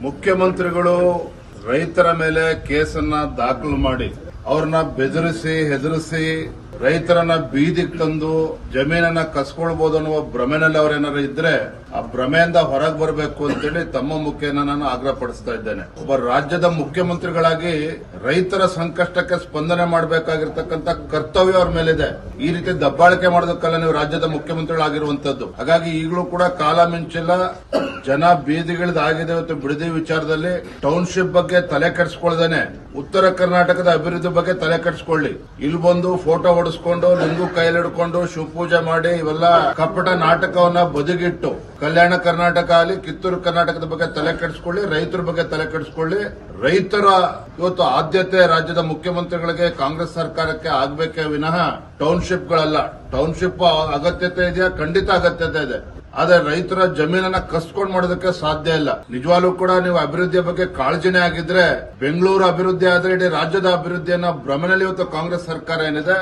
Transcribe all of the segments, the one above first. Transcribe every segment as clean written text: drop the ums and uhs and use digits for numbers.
ಮುಖ್ಯಮಂತ್ರಿಗಳು ರೈತರ ಮೇಲೆ ಕೇಸನ್ನ ದಾಖಲು ಮಾಡಿ ಅವ್ರನ್ನ ಬೆದರಿಸಿ ಹೆದರಿಸಿ ರೈತರನ್ನ ಬೀದಿಗೆ ತಂದು ಜಮೀನನ್ನ ಕಸ್ಕೊಳ್ಬಹುದು ಅನ್ನುವ ಭ್ರಮೆನಲ್ಲಿ ಅವರೇನಾದ್ರು ಇದ್ರೆ ಆ ಭ್ರಮೆಯಿಂದ ಹೊರಗೆ ಬರಬೇಕು ಅಂತೇಳಿ ತಮ್ಮ ಮುಖೇನ ನಾನು ಆಗ್ರಹ ಪಡಿಸ್ತಾ ಇದ್ದೇನೆ. ಒಬ್ಬ ರಾಜ್ಯದ ಮುಖ್ಯಮಂತ್ರಿಗಳಾಗಿ ರೈತರ ಸಂಕಷ್ಟಕ್ಕೆ ಸ್ಪಂದನೆ ಮಾಡಬೇಕಾಗಿರ್ತಕ್ಕಂಥ ಕರ್ತವ್ಯ ಅವ್ರ ಮೇಲಿದೆ. ಈ ರೀತಿ ದಬ್ಬಾಳಿಕೆ ಮಾಡೋದಕ್ಕಲ್ಲ ನೀವು ರಾಜ್ಯದ ಮುಖ್ಯಮಂತ್ರಿಗಳಾಗಿರುವಂತದ್ದು. ಹಾಗಾಗಿ ಈಗಲೂ ಕೂಡ ಕಾಲ ಮಿಂಚಿಲ್ಲ, ಜನ ಬೀದಿಗಿಳಿದಾಗಿದೆ. ಇವತ್ತು ಬಿಡದಿ ವಿಚಾರದಲ್ಲಿ ಟೌನ್ಶಿಪ್ ಬಗ್ಗೆ ತಲೆ ಕೆಡಿಸ್ಕೊಳ್ದೇನೆ ಉತ್ತರ ಕರ್ನಾಟಕದ ಅಭಿವೃದ್ಧಿ ಬಗ್ಗೆ ತಲೆ ಕೆಡಿಸ್ಕೊಳ್ಳಿ. ಇಲ್ಲಿ ಬಂದು ಫೋಟೋ ಹೊಡಿಸ್ಕೊಂಡು ಲಿಂಗು ಕೈಯಲ್ಲಿ ಹಿಡ್ಕೊಂಡು ಶಿವಪೂಜೆ ಮಾಡಿ ಇವೆಲ್ಲ ಕಪಟ ನಾಟಕವನ್ನ ಬದಿಗಿಟ್ಟು ಕಲ್ಯಾಣ ಕರ್ನಾಟಕ ಆಗಲಿ ಕಿತ್ತೂರು ಕರ್ನಾಟಕದ ಬಗ್ಗೆ ತಲೆ ಕೆಡಿಸ್ಕೊಳ್ಳಿ, ರೈತರ ಬಗ್ಗೆ ತಲೆ ಕೆಡಿಸ್ಕೊಳ್ಳಿ. ರೈತರ ಇವತ್ತು ಆದ್ಯತೆ ರಾಜ್ಯದ ಮುಖ್ಯಮಂತ್ರಿಗಳಿಗೆ ಕಾಂಗ್ರೆಸ್ ಸರ್ಕಾರಕ್ಕೆ ಆಗ್ಬೇಕೇ ವಿನಃ ಟೌನ್ಶಿಪ್ಗಳಲ್ಲ. ಟೌನ್ಶಿಪ್ ಅಗತ್ಯತೆ ಇದೆಯಾ? ಖಂಡಿತ ಅಗತ್ಯತೆ ಇದೆ. ಆದ್ರೆ ರೈತರ ಜಮೀನನ್ನ ಕಸ್ಕೊಂಡ್ ಮಾಡೋದಕ್ಕೆ ಸಾಧ್ಯ ಇಲ್ಲ. ನಿಜವಾಗ್ಲೂ ಕೂಡ ನೀವು ಅಭಿವೃದ್ಧಿಯ ಬಗ್ಗೆ ಕಾಳಜಿನೇ ಆಗಿದ್ರೆ ಬೆಂಗಳೂರು ಅಭಿವೃದ್ಧಿ ಆದ್ರೆ ಇಡೀ ರಾಜ್ಯದ ಅಭಿವೃದ್ಧಿಯನ್ನ ಭ್ರಮೆನಲ್ಲಿ ಇವತ್ತು ಕಾಂಗ್ರೆಸ್ ಸರ್ಕಾರ ಏನಿದೆ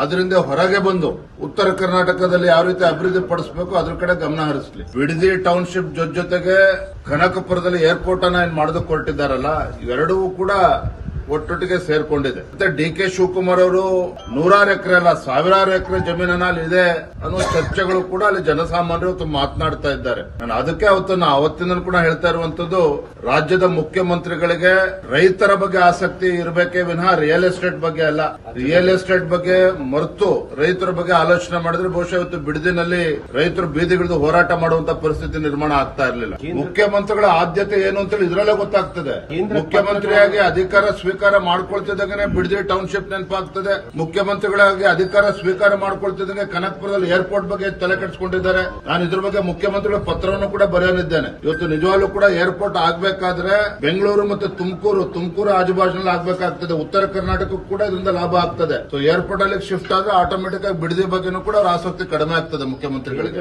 ಅದರಿಂದ ಹೊರಗೆ ಬಂದು ಉತ್ತರ ಕರ್ನಾಟಕದಲ್ಲಿ ಯಾವ ರೀತಿ ಅಭಿವೃದ್ಧಿ ಪಡಿಸಬೇಕು ಅದ್ರ ಕಡೆ ಗಮನ ಹರಿಸಲಿ. ಬಿಡದಿ ಟೌನ್ಶಿಪ್ ಜೊತೆಗೆ ಕನಕಪುರದಲ್ಲಿ ಏರ್ಪೋರ್ಟ್ ಅನ್ನ ಮಾಡೋದಕ್ಕೆ ಹೊರಟಿದ್ದಾರಲ್ಲ, ಇವೆರಡೂ ಕೂಡ ಒಟ್ಟೊಟ್ಟಿಗೆ ಸೇರ್ಕೊಂಡಿದೆ. ಮತ್ತೆ ಡಿ.ಕೆ. ಶಿವಕುಮಾರ್ ಅವರು 100 ಎಕರೆ ಅಲ್ಲ 1000 ಎಕರೆ ಜಮೀನನ್ನ ಅಲ್ಲಿ ಇದೆ ಅನ್ನೋ ಚರ್ಚೆಗಳು ಕೂಡ ಅಲ್ಲಿ ಜನಸಾಮಾನ್ಯರು ಮಾತನಾಡ್ತಾ ಇದ್ದಾರೆ. ನಾನು ಅದಕ್ಕೆ ಅವತ್ತಿನ ಕೂಡ ಹೇಳ್ತಾ ಇರುವಂತದ್ದು, ರಾಜ್ಯದ ಮುಖ್ಯಮಂತ್ರಿಗಳಿಗೆ ರೈತರ ಬಗ್ಗೆ ಆಸಕ್ತಿ ಇರಬೇಕೇ ವಿನಃ ರಿಯಲ್ ಎಸ್ಟೇಟ್ ಬಗ್ಗೆ ಅಲ್ಲ. ರಿಯಲ್ ಎಸ್ಟೇಟ್ ಬಗ್ಗೆ ಮರೆತು ರೈತರ ಬಗ್ಗೆ ಆಲೋಚನೆ ಮಾಡಿದ್ರೆ ಬಹುಶಃ ಇವತ್ತು ಬಿಡದಿನಲ್ಲಿ ರೈತರು ಬೀದಿಗಿಳಿದು ಹೋರಾಟ ಮಾಡುವಂತ ಪರಿಸ್ಥಿತಿ ನಿರ್ಮಾಣ ಆಗ್ತಾ ಇರಲಿಲ್ಲ. ಮುಖ್ಯಮಂತ್ರಿಗಳ ಆದ್ಯತೆ ಏನು ಅಂತೇಳಿ ಇದರಲ್ಲೇ ಗೊತ್ತಾಗ್ತದೆ. ಮುಖ್ಯಮಂತ್ರಿಯಾಗಿ ಅಧಿಕಾರ ಸ್ವೀಕಾರ ಮಾಡ್ಕೊಳ್ತಿದ್ದಂಗೆ ಬಿಡದಿ ಟೌನ್ಶಿಪ್ ನೆನಪಾಗ್ತದೆ. ಮುಖ್ಯಮಂತ್ರಿಗಳಾಗಿ ಅಧಿಕಾರ ಸ್ವೀಕಾರ ಮಾಡ್ಕೊಳ್ತಿದ್ದಂಗೆ ಕನಕಪುರದಲ್ಲಿ ಏರ್ಪೋರ್ಟ್ ಬಗ್ಗೆ ತಲೆ ಕೆಡಿಸಿಕೊಂಡಿದ್ದಾರೆ. ನಾನು ಇದ್ರ ಬಗ್ಗೆ ಮುಖ್ಯಮಂತ್ರಿಗಳ ಪತ್ರವನ್ನು ಕೂಡ ಬರೆಯಲಿದ್ದೇನೆ. ಇವತ್ತು ನಿಜವಾಗ್ಲೂ ಕೂಡ ಏರ್ಪೋರ್ಟ್ ಆಗ್ಬೇಕಾದ್ರೆ ಬೆಂಗಳೂರು ಮತ್ತು ತುಮಕೂರು ಆಜುಬಾಜಿನಲ್ಲಿ ಆಗ್ಬೇಕಾಗ್ತದೆ. ಉತ್ತರ ಕರ್ನಾಟಕಕ್ಕೂ ಕೂಡ ಇದರಿಂದ ಲಾಭ ಆಗ್ತದೆ. ಸೊ ಏರ್ಪೋರ್ಟ್ ಅಲ್ಲಿ ಶಿಫ್ಟ್ ಆದ್ರೆ ಆಟೋಮೆಟಿಕ್ ಆಗಿ ಬಿಡದಿ ಬಗ್ಗೆನೂ ಕೂಡ ಅವ್ರ ಆಸಕ್ತಿ ಕಡಿಮೆ ಆಗ್ತದೆ ಮುಖ್ಯಮಂತ್ರಿಗಳಿಗೆ.